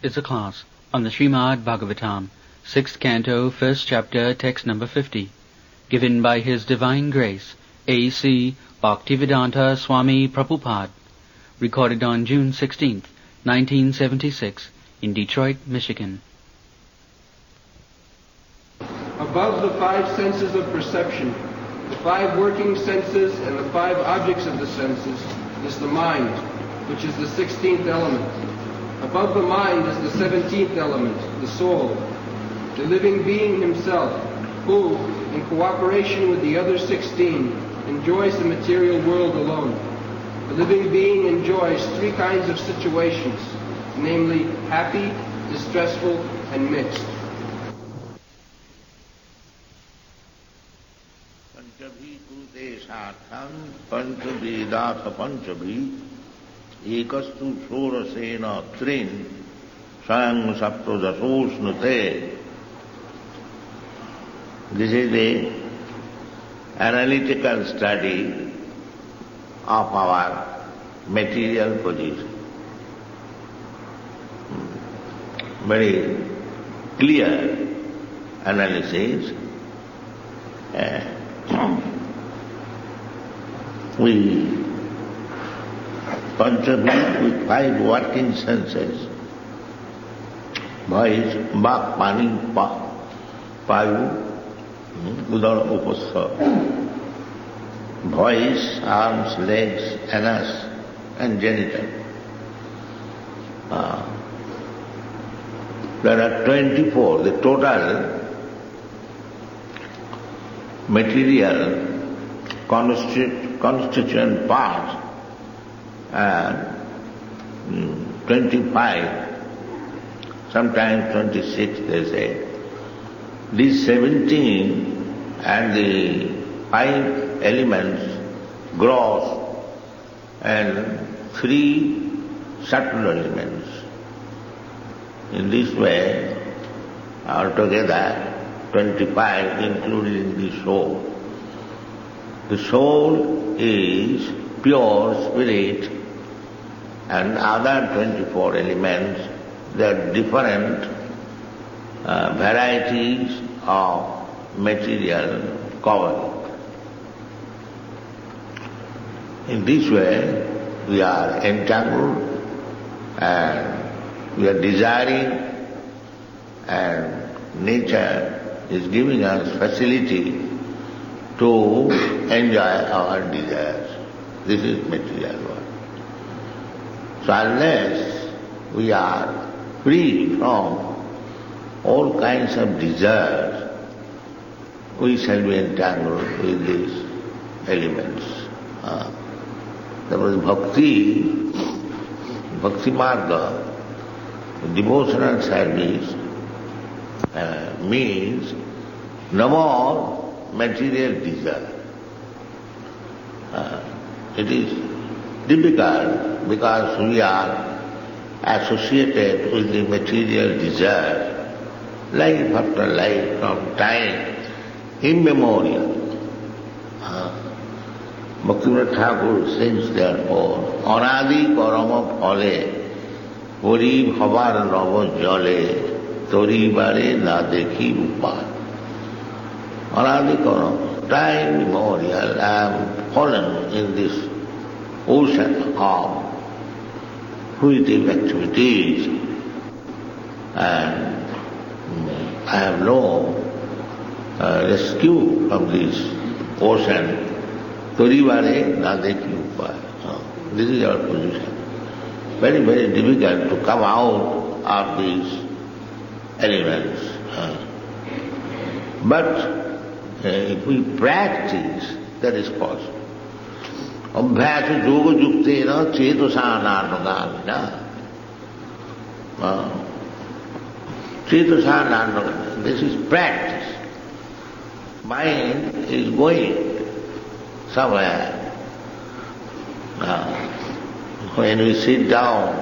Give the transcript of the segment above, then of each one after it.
is a class on the Srimad Bhagavatam, 6th Canto, 1st Chapter, text number 50, given by His Divine Grace, A.C. Bhaktivedanta Swami Prabhupada, recorded on June 16th, 1976, in Detroit, Michigan. Above the five senses of perception, the five working senses and the five objects of the senses, is the mind, which is the 16th element. Above the mind is the 17th element, the soul, the living being himself, who, in cooperation with the other 16, enjoys the material world alone. The living being enjoys three kinds of situations, namely happy, distressful, and mixed. Panchabhi kurute sartham panchavedatha panchabhi ekastu sorasena trin swayam saptodasosnute. This is the analytical study of our material position. Very clear analysis. We contribute with five working senses: voice, bak, pani, payu, udara, upastha. Voice, arms, legs, anus, and genital. There are 24, the total material constituent parts are 25, sometimes 26 they say. These 17 and the 5 elements, gross, and 3 subtle elements. In this way, altogether 25 including the soul. The soul is pure spirit, and other 24 elements, they are different varieties of material covering. In this way, we are entangled and we are desiring, and nature is giving us facility to enjoy our desires. This is material world. So unless we are free from all kinds of desires, we shall be entangled with these elements. There was bhakti marga, devotional service means no more material desire. It is difficult because we are associated with the material desire, life after life, from time immemorial. Bhaktivinoda Thakur says therefore, Anadi karama phale, pori bhavar nava jale, tori bare na dekhi upad. Anadi karama, time immemorial, I am fallen in this ocean of fruitive activities, and I have no rescue from this ocean. Toribare na dekhi upay. This is our position. Very, very difficult to come out of these elements. But if we practice, that is possible. Abhyasa yoga yuktena cetosānānugamina. Cetosānānugamina. This is practice. Mind is going somewhere. When we sit down,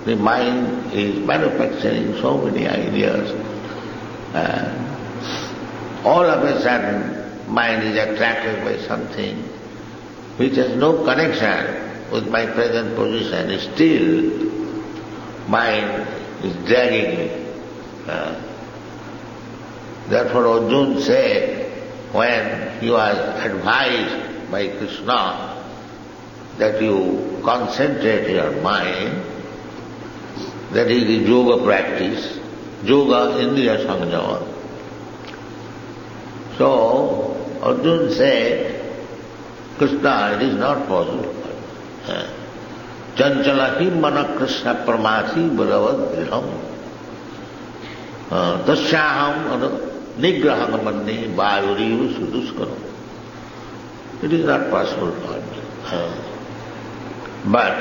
the mind is manufacturing so many ideas. All of a sudden, mind is attracted by something which has no connection with my present position. Still, mind is dragging me. Therefore Arjuna said, when he was advised by Krishna that you concentrate your mind, that is the yoga practice, yoga indriya samyama. So Arjuna said, Krishna, it is not possible. Chanchalahi mana Krishna pramasi bhagavad griham tasyaham nigraham manne vayuriva suduskaram. It is not possible, Lord. But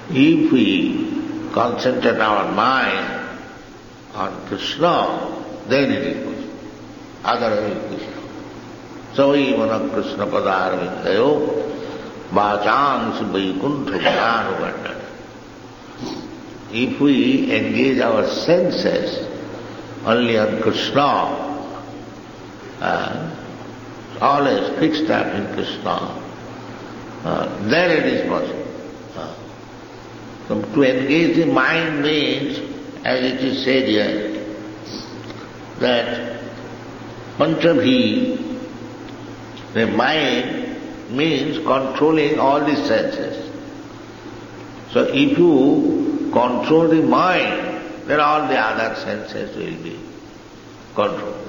if we concentrate our mind on Krishna, then it is possible. Otherwise Krishna. Savai mana Krishna padarvindayo vachāṁ vaikuṇṭha gunānuvarṇana. If we engage our senses only on Krishna, always fixed up in Krishna, then it is possible. So to engage the mind means, as it is said here, that panchabhi, the mind means controlling all the senses. So if you control the mind, then all the other senses will be controlled.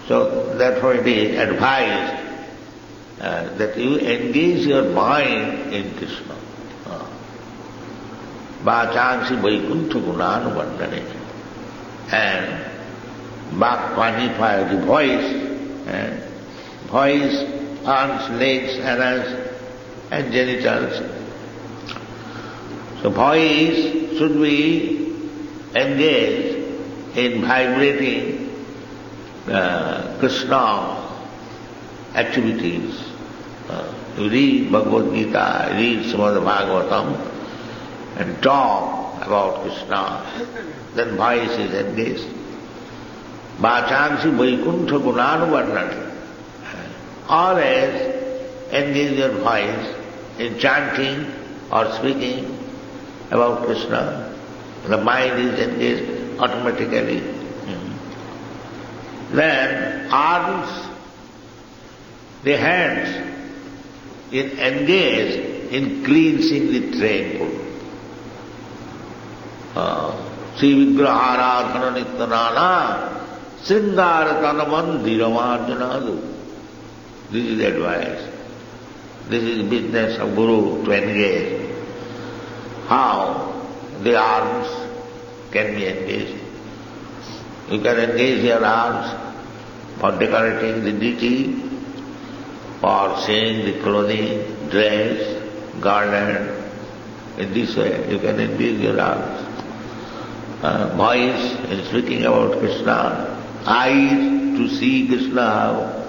So therefore it is advised that you engage your mind in Krishna. Vācāṁsi vaikuṇṭha gunānuvarṇane. And Vak quantifies the voice, voice, arms, legs, anus, and genitals. So voice should be engaged in vibrating Krishna activities. You read Bhagavad Gita, read Srimad Bhagavatam, and talk about Krishna, then voice is engaged. Vācāṁsi vaikuṇṭha gunānuvarṇane. Always engage your voice in chanting or speaking about Krishna. The mind is engaged automatically. Then arms, the hands, is engaged in cleansing the temple. Sri Vigraharadhana Nityanana Sringaratana Mandiram. This is advice. This is business of Guru to engage. How the arms can be engaged. You can engage your arms for decorating the deity, for seeing the clothing, dress, garland. In this way you can engage your arms. Voice in speaking about Krishna, eyes to see Krishna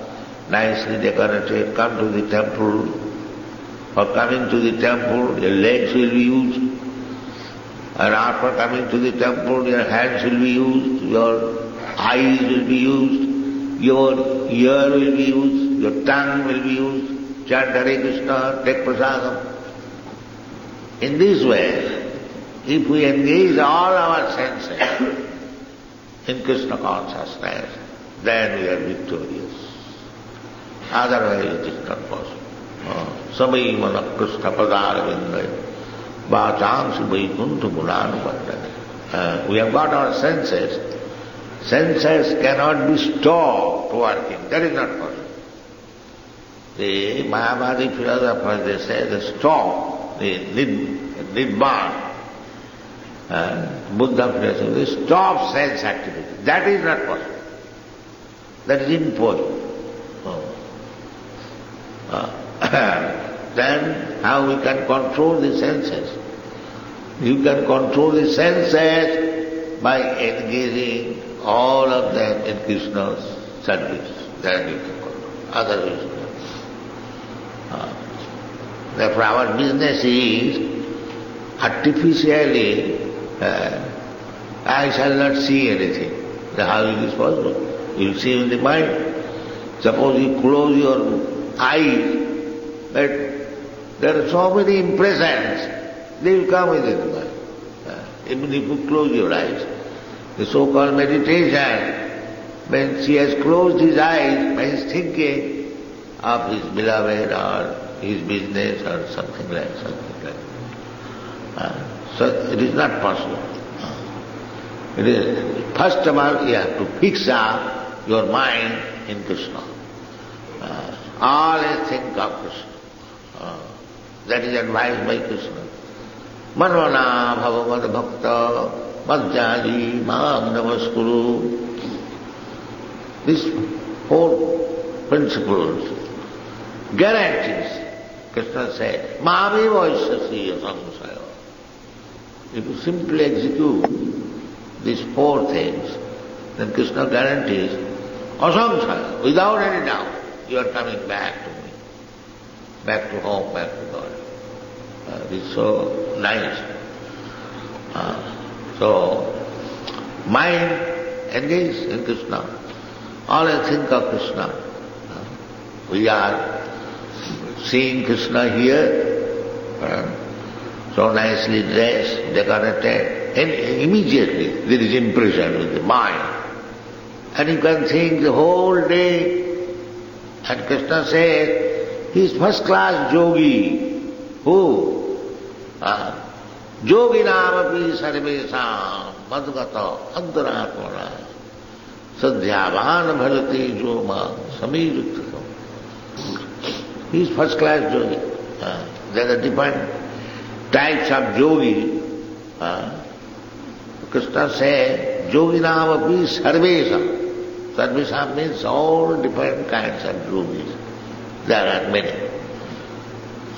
nicely decorated, come to the temple. For coming to the temple, your legs will be used. And after coming to the temple, your hands will be used, your eyes will be used, your ear will be used, your tongue will be used. Chant Hare Krishna, take prasadam. In this way, if we engage all our senses in Krishna consciousness, then we are victorious. Otherwise it is not possible. Samai mana Krishna padarvindayo vācāṁsi vaikuṇṭha gunānuvarṇane. We have got our senses. Senses cannot be stopped working. That is not possible. The Mayavadi philosophers, they say the stop, the Nibbana, Buddha philosophy, they stop sense activity. That is not possible. That is impossible. Then how we can control the senses? You can control the senses by engaging all of them in Krishna's service. Then you can control. Otherwise, therefore our business is artificially, I shall not see anything. How it is possible? You see in the mind. Suppose you close your eyes, but there are so many impressions, they will come within the mind. Even if you close your eyes, the so-called meditation, when she has closed his eyes, when he is thinking of his beloved or his business or something like that. So it is not possible. It is, first of all, you have to fix up your mind in Krishna. Always think of Krishna. That is advised by Krishna. Manvana bhavavad bhakta madhyaji mam namaskuru. These four principles guarantees, Krishna said, mami vaishyasi asamsaya. If you simply execute these four things, then Krishna guarantees asamsaya, without any doubt, you are coming back to me, back to home, back to God. It's so nice. So, mind engaged in Krishna. Always think of Krishna. We are seeing Krishna here, so nicely dressed, decorated, and immediately there is impression with the mind. And you can think the whole day. And Krishna says, he is first-class yogi. Who? Yoginamapi sarvesam madgata antaratmana sadhyavan bhajati joma samiruttam. He is first-class yogi. There are different types of yogi. Krishna says, yoginamapi sarvesam. Sarvesam means all different kinds of yogis. There are many.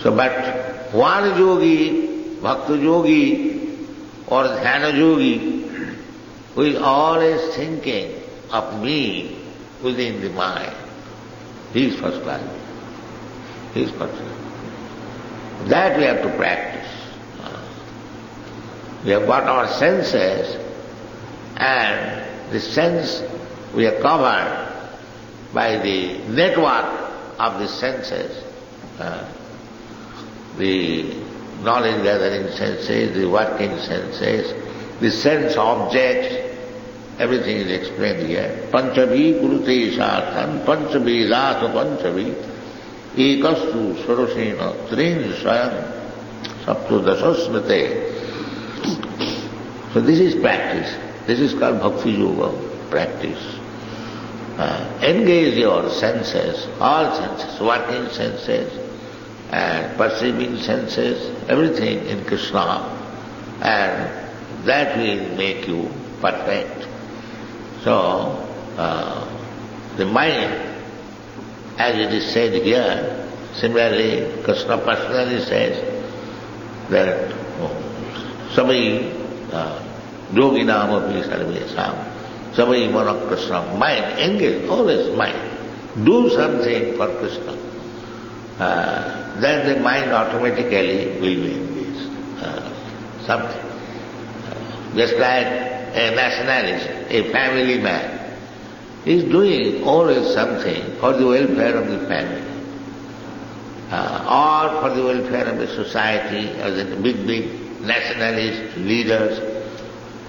So, but one yogi, bhakta yogi or dhyana yogi, who is always thinking of me within the mind, he is first class. He is first class. That we have to practice. We have got our senses, and the sense we are covered by the network of the senses. The knowledge gathering senses, the working senses, the sense objects, everything is explained here. Panchavi kurute sarthan, panchabedasa panchavi, ekastu sarasena trin swayam, saptu dasasmate. So this is practice. This is called bhakti yoga, practice. Engage your senses, all senses, working senses, and perceiving senses, everything in Krishna, and that will make you perfect. So, the mind, as it is said here, similarly, Krishna personally says that Samai yoginam api sarvesam, Samai mana Krishna, mind, engage, always mind. Do something for Krishna. Then the mind automatically will be engaged. Something. Just like a nationalist, a family man, is doing always something for the welfare of the family, or for the welfare of the society, as in big nationalist leaders.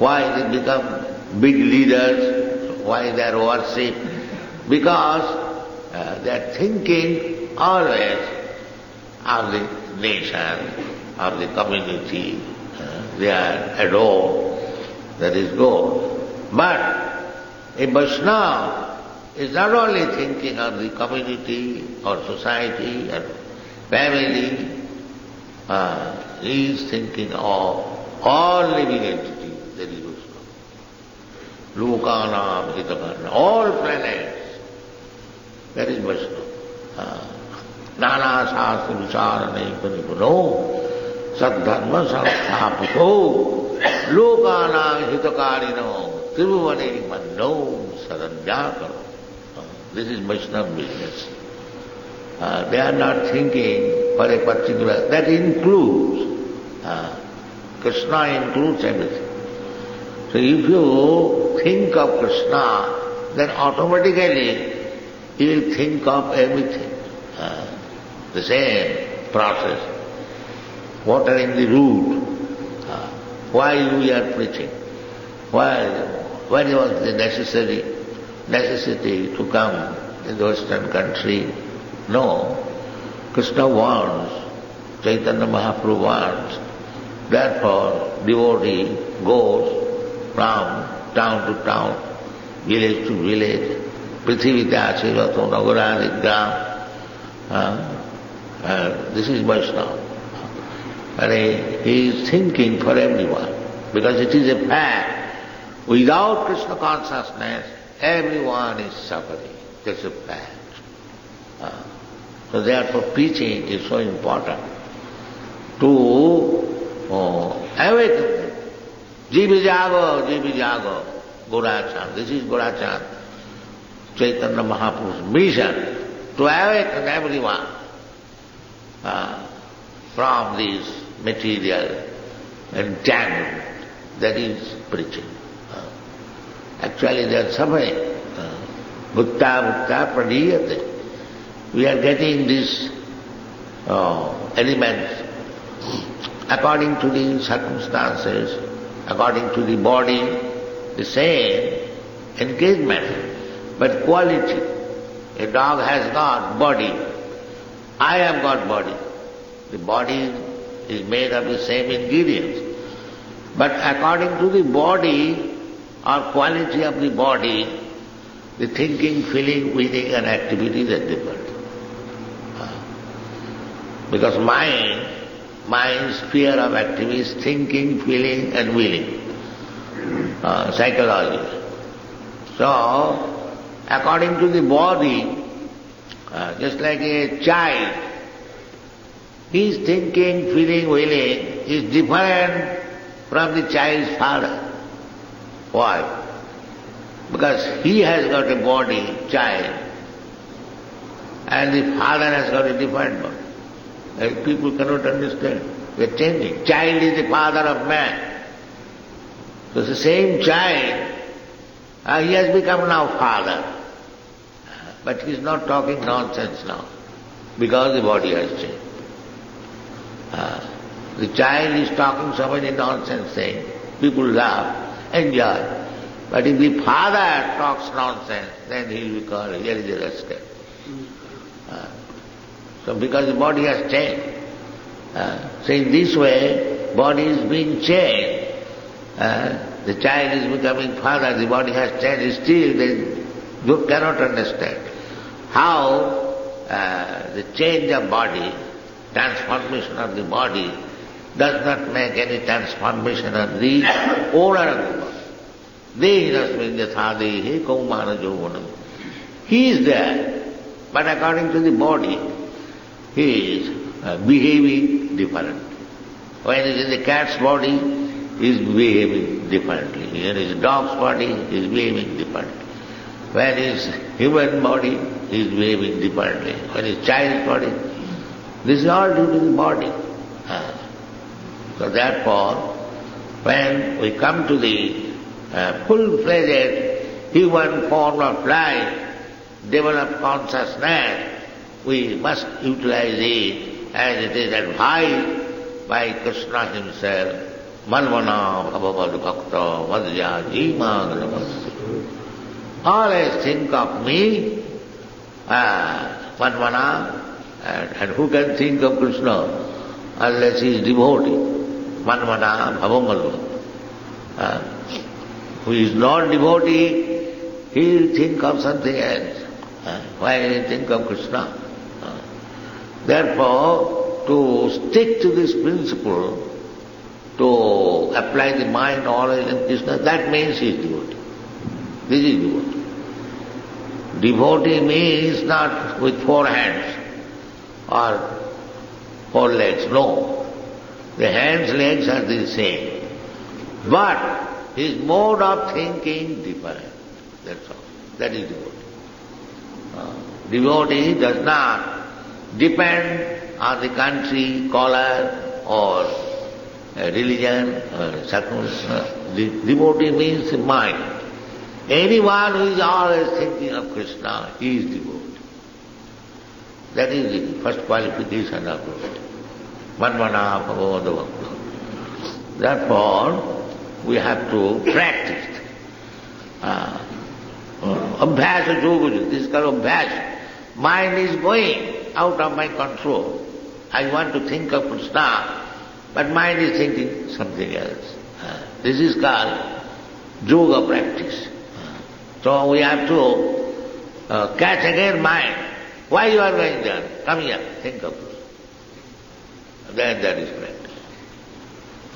Why they become big leaders? Why they are worshipped? Because they are thinking always of the nation, of the community. They are adored. That is good. But a Vaishnava is not only thinking of the community or society or family, he is thinking of all living entities. That is Vaishnava. Lokanam hitakarna, all planets. That is Vaishnava. Nana sastra vicharane panipuno saddharma samsthapato Lokana hitakarino tribhuvane manno saranyakaro. This is Vaishnava business. They are not thinking for a particular, that includes, Krishna includes everything. So if you think of Krishna, then automatically you will think of everything. The same process. Water in the root. Why we are preaching? Why? When was the necessity to come in the Western country? No. Krishna wants, Chaitanya Mahaprabhu wants. Therefore, devotee goes from town to town, village to village. Prithivita Asivato Nagaradigam. This is Vaishnava. And he is thinking for everyone, because it is a fact. Without Krishna consciousness, everyone is suffering. That's a fact. So therefore preaching is so important to awaken them. Jivijago, Gorachand. This is Gorachand, Chaitanya Mahaprabhu's mission, to awaken everyone from this material entanglement. That is preaching. Actually they are suffering. Bhutta pradiyate. We are getting these elements according to the circumstances, according to the body, the same engagement, but quality. A dog has got body. I have got body. The body is made of the same ingredients. But according to the body or quality of the body, the thinking, feeling, willing and activities are different. Because mind's sphere of activity is thinking, feeling and willing, psychology. So, according to the body, just like a child, his thinking, feeling, willing is different from the child's father. Why? Because he has got a body, child, and the father has got a different body. People cannot understand. They are changing. Child is the father of man. So the same child, he has become now father. But he is not talking nonsense now, because the body has changed. The child is talking so many nonsense things. People laugh, enjoy. But if the father talks nonsense, then he will be called, here is a rascal. So because the body has changed. So in this way, body is being changed. The child is becoming father, the body has changed. Still they cannot understand how the change of body, transformation of the body, does not make any transformation of the owner of the body. He is there, but according to the body, he is behaving different. When he is in the cat's body, he is behaving differently. When he is dog's body, he is behaving differently. When he is human body, he is behaving differently. When he is child's body, this is all due to the body. So therefore, when we come to the full-fledged human form of life, develop consciousness, we must utilize it as it is advised by Krishna himself. Manvana bhavavad bhakta vadya jima gramasti. Always think of me, Manvana, and who can think of Krishna unless he is devotee? Manvana bhavavad. Who is not devotee, he will think of something else. Why will he think of Krishna? Therefore, to stick to this principle, to apply the mind always in Krishna, that means he is devotee. This is devotee. Devotee means not with 4 hands or 4 legs, no. The hands, legs are the same. But his mode of thinking different. That's all. That is devotee. Devotee does not depend on the country, color, or religion, or circumstance. Devotee means mind. Anyone who is always thinking of Krishna, he is devotee. That is the first qualification of devotee. Manvana bhavavad bhakta. Therefore, we have to practice. Abhyasa yoga, this is called abhyasa. Mind is going out of my control. I want to think of Krishna, but mind is thinking something else. This is called yoga practice. So we have to catch again mind. Why you are going there? Come here, think of Krishna. Then that is practice.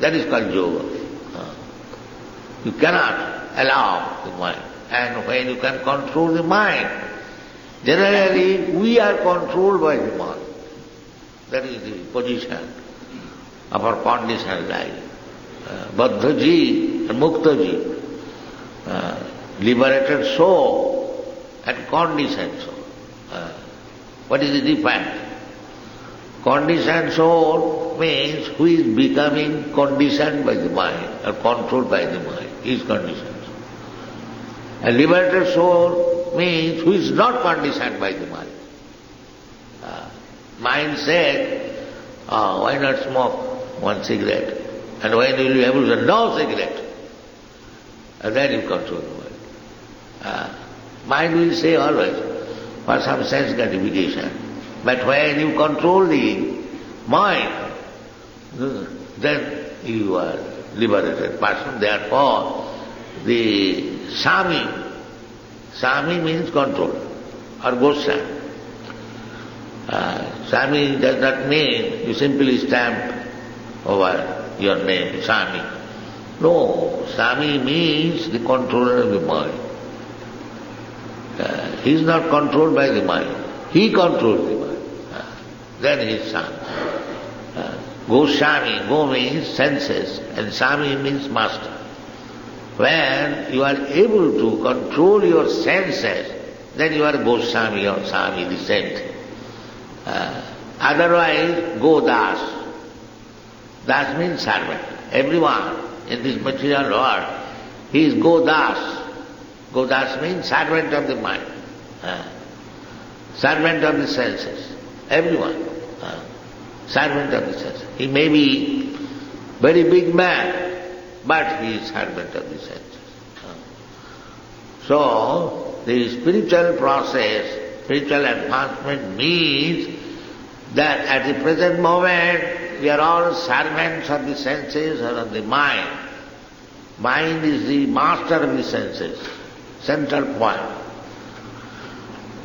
That is called yoga. You cannot allow the mind. And when you can control the mind, generally we are controlled by the mind. That is the position of our conditioned life. Baddhaji and Muktaji, liberated soul and conditioned soul. What is the difference? Conditioned soul means who is becoming conditioned by the mind or controlled by the mind. He is conditioned soul. A liberated soul means who is not conditioned by the mind. Mind said, why not smoke one cigarette? And when will you able to say, no cigarette? And then you control the mind. Mind will say always, for some sense gratification. But when you control the mind, then you are liberated person. Therefore, the Sami means control, or Goswami. Sami does not mean you simply stamp over your name, Sami. No, Sami means the controller of the mind. He is not controlled by the mind. He controls the mind. Then he is Sami. Goswami, Go means senses and Sami means master. When you are able to control your senses, then you are Goswami or Sami, the same thing. Otherwise, Go Das. Das means servant. Everyone in this material world, he is Go Das. Go Das means servant of the mind, servant of the senses. Everyone, servant of the senses. He may be very big man, but he is servant of the senses. So, the spiritual process, spiritual advancement means that at the present moment we are all servants of the senses or of the mind. Mind is the master of the senses, central point.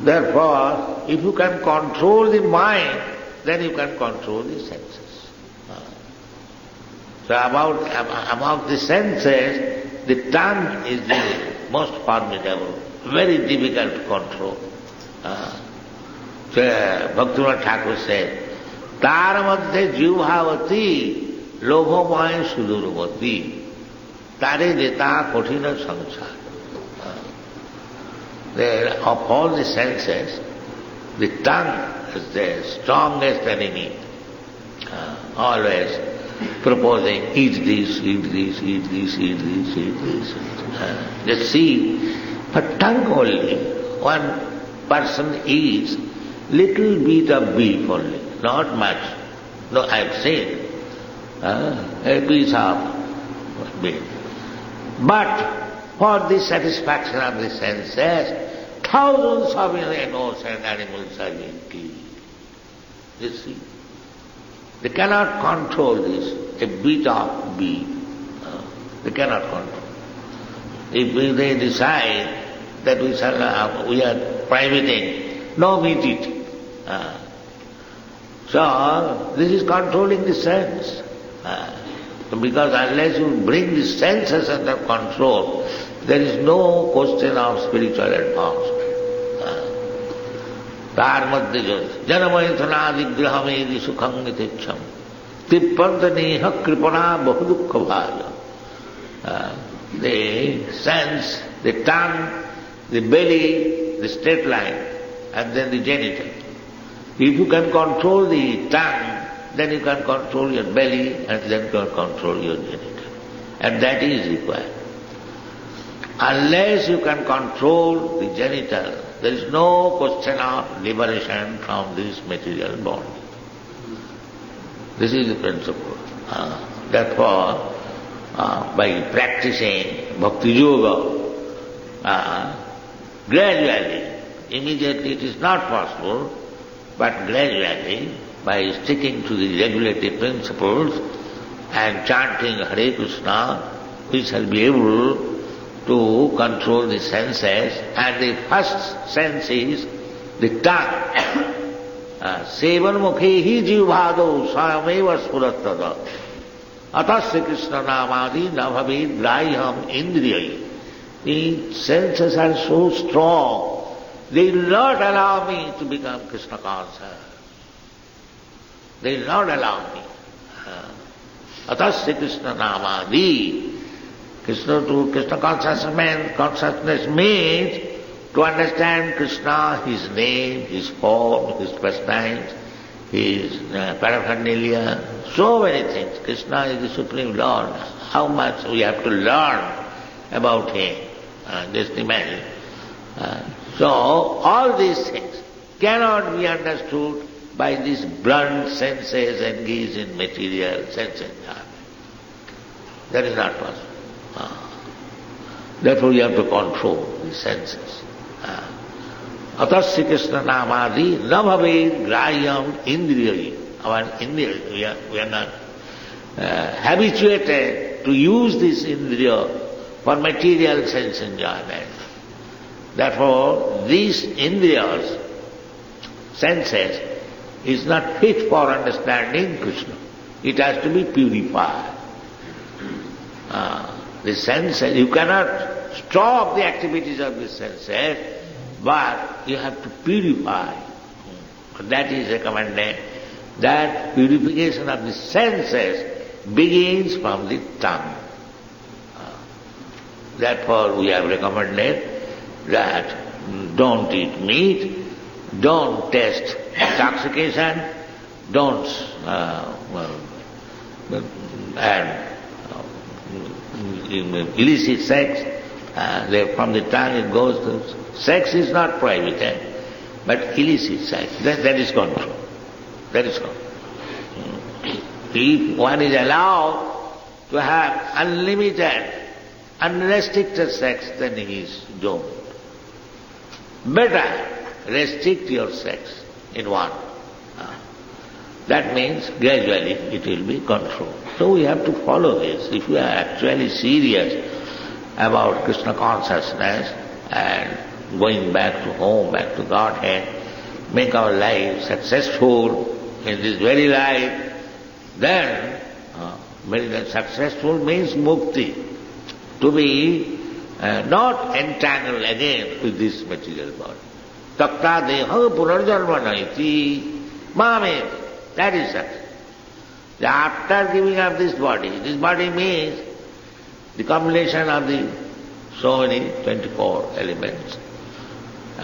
Therefore, if you can control the mind, then you can control the senses. So among the senses, the tongue is the most formidable, very difficult to control. So Bhaktivinoda Thakur said, Tar madhye jivhavati lobhamaya sudurvati tare deta kothina samsara. Of all the senses, the tongue is the strongest enemy, always proposing, eat this, eat this, eat this, eat this, eat this. Just see, for tongue only, one person eats little bit of beef only, not much. No, I have seen a piece of beef. But for the satisfaction of the senses, thousands of innocent animals are being killed. You see, they cannot control this, a bit of beef. They cannot control. If they decide that we are prohibiting, no meat eating. So, this is controlling the sense. Because unless you bring the senses under control, there is no question of spiritual advancement. Tar madhya janamayathana digrahame sukham nitecham tippantaniha kripana bahudukha bhaya. The sense, the tongue, the belly, the straight line, and then the genital. If you can control the tongue, then you can control your belly and then you can control your genital. And that is required. Unless you can control the genital, there is no question of liberation from this material body. This is the principle. Therefore, by practicing bhakti yoga, gradually, immediately it is not possible, but gradually, by sticking to the regulative principles and chanting Hare Krishna, we shall be able to control the senses, and the first sense is the tongue. Sevan mukhehi jivado swayameva spurattada atasya Krishna namadi nabhavid graham indriyai. The senses are so strong, they will not allow me to become Krishna conscious. They will not allow me. Atasya Krishna namadi. Krishna consciousness means to understand Krishna, his name, his form, his pastimes, his paraphernalia, so many things. Krishna is the Supreme Lord. How much we have to learn about him. Just imagine. So all these things cannot be understood by these blunt senses engaged in material sense enjoyment. That is not possible. Therefore you have to control the senses. Atasya Krishna namadi nabhaved grahyam indriyai. Our indriya, we are not habituated to use this indriya for material sense enjoyment. Therefore, these indriyas, senses, is not fit for understanding Krishna. It has to be purified. The senses, you cannot stop the activities of the senses, but you have to purify. That is recommended. That purification of the senses begins from the tongue. Therefore we have recommended that don't eat meat, don't taste intoxication, don't illicit sex. From the tongue it goes to sex is not prohibited, but illicit sex, that is control. That is control. If one is allowed to have unlimited, unrestricted sex, then he is doomed. Better restrict your sex in one. That means gradually it will be controlled. So we have to follow this. If we are actually serious about Krishna consciousness and going back to home, back to Godhead, make our life successful in this very life, then very successful means mukti. To be not entangled again with this material body. Takta deha punarjanma naiti mame. That is success. After giving up this body means the combination of the so many 24 elements.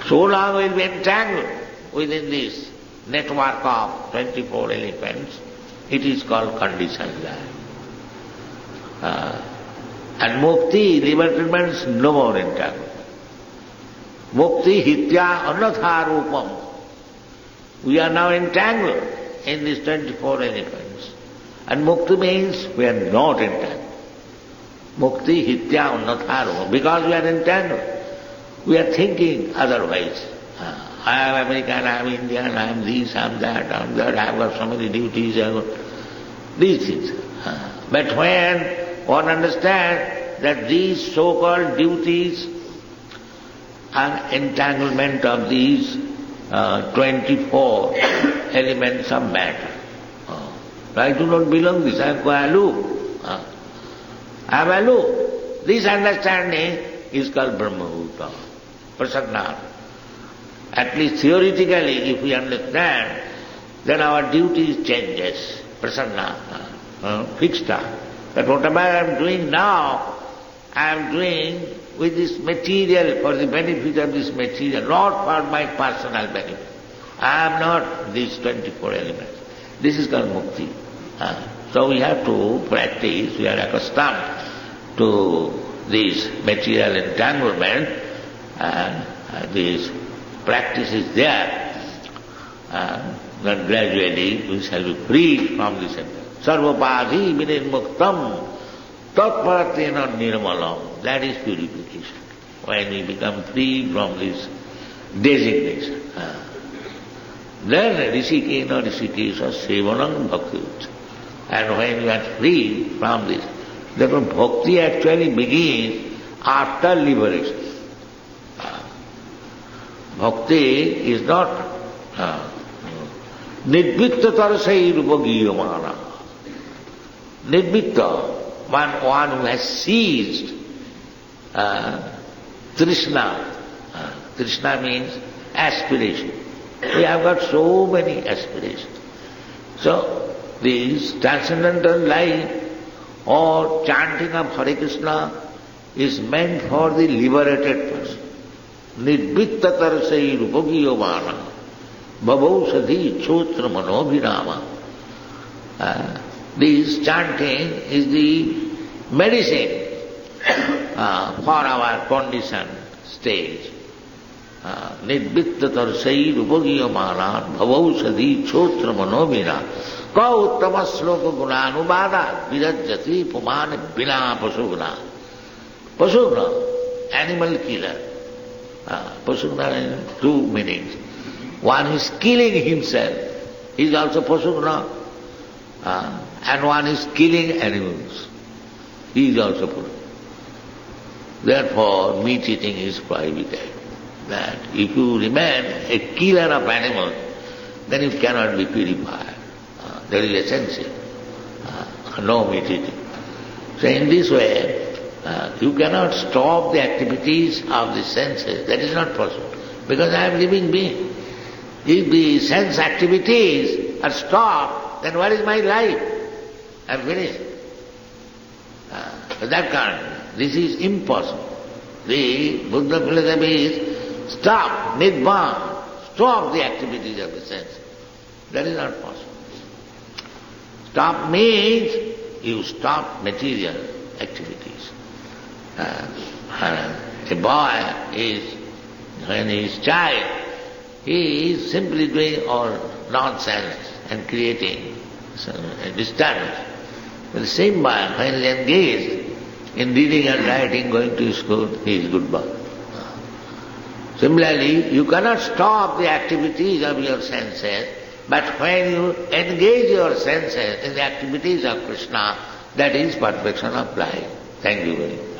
So long we will be entangled within this network of 24 elements. It is called conditioned life. And mukti, liberty means no more entanglement. Mukti hitya anatha rupam. We are now entangled in these 24 elements. And mukti means we are not entangled. Mukti hitya anatha rupam. Because we are entangled, we are thinking otherwise. I am American, I am Indian, I am this, I am that, I have got so many duties, I have got these things. But when one understands that these so-called duties and entanglement of these 24 elements of matter. I do not belong this, I am aloof. I am aloof. This understanding is called Brahma-bhuta, Prasanna. At least theoretically, if we understand, then our duty changes, Prasanna, fixed up. But whatever I am doing now, I am doing with this material, for the benefit of this material, not for my personal benefit. I am not these 24 elements. This is called mukti. So we have to practice, we are accustomed to this material entanglement, and this practice is there, then gradually we shall be freed from this. Sarvapadhi vinirmuktam Tatparatena nirmalam, that is purification. When we become free from this designation. Then Rishikena Rishikesha Sevanam Bhakti. And when we are free from this, therefore bhakti actually begins after liberation. Bhakti is not nidvitta tarasai rupagiyamana. Nidvitta, one who has ceased Trishna. Trishna means aspiration. We have got so many aspirations. So, this transcendental life or chanting of Hare Krishna is meant for the liberated person. Nidvitta tarasai rupagiyamana bhavausadhi chotra manobhirama. This chanting is the medicine for our conditioned stage. Nidvitta tarsai rupagiyamana bhavausadhi chotra manobhira ka uttama sloka gunanubada virajyati pumane bina pasugna. Pasugna, animal killer. Pasugna in two meanings. One is killing himself, he is also pasugna. And one is killing animals, he is also pasugna. Therefore, meat eating is prohibited. That if you remain a killer of animals, then you cannot be purified. That is essential. No meat eating. So in this way, you cannot stop the activities of the senses. That is not possible. Because I am living being. If the sense activities are stopped, then what is my life? I am finished. That can't. This is impossible. The Buddha philosophy is stop, nirvana, stop the activities of the senses. That is not possible. Stop means you stop material activities. A boy is, when he is child, he is simply doing all nonsense and creating a disturbance. But the same boy, when he is engaged in reading and writing, going to school, he is good boy. Similarly, you cannot stop the activities of your senses, but when you engage your senses in the activities of Krishna, that is perfection of life. Thank you very much.